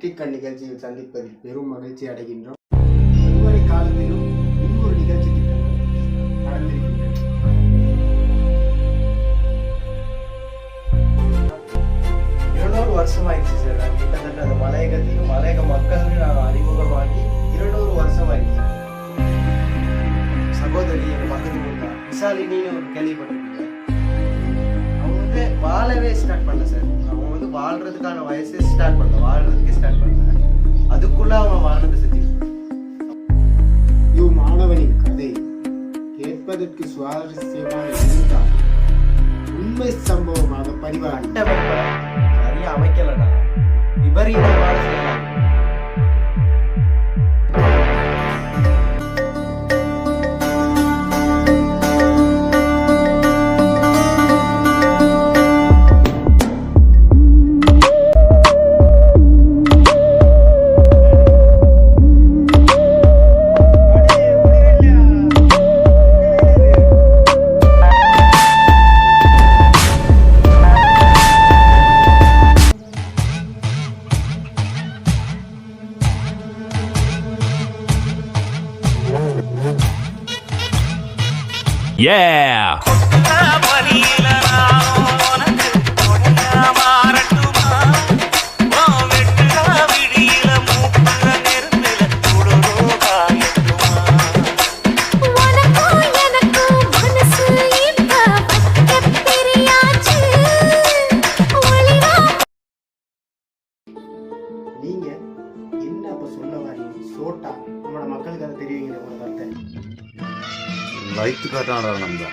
வெற்றிக்கண் நிகழ்ச்சியில் சந்திப்பதில் பெரும் மகிழ்ச்சி அடைகின்றோம். இதுவரை காலத்திலும் இன்னொரு நிகழ்ச்சி திட்டங்கள் நடந்திருக்கின்றன. 200 வருஷமாயிடுச்சு சார். நான் கிட்டத்தட்ட அந்த மலையகத்தையும் மலையக மக்களுக்கு நான் அறிமுகமாகி 200 வருஷமாயிடுச்சு. சகோதரி எங்கள் பக்கத்து ஊர்தான் விசாலினின்னு ஒரு கேள்விப்பட்டிருக்கீங்க. அவங்க வந்து வாழவே ஸ்டார்ட் பண்ணல சார். அவங்க வந்து வாழ்றதுக்கான வயசு ஸ்டார்ட் பண்ணல, வாழ்றதுக்கே ஸ்டார்ட் பண்ணல. அதுக்குள்ள அவங்க வாழ்றதை செஞ்சு மாணவனின் கதை கேட்பதற்கு சுவாரஸ்யமாக இருந்தால் உண்மை சம்பவமாக பதிவாக சரியா அமைக்கலடா, விபரீதமான செய்யலாம். Yeah! நீங்க என்ன அப்ப சொல்ல வரீங்க? சோட்டா நம்மளோட மக்களுக்கு அதை தெரியுங்க. ஒரு வார்த்தை லைட் காட்டாடா நம்ம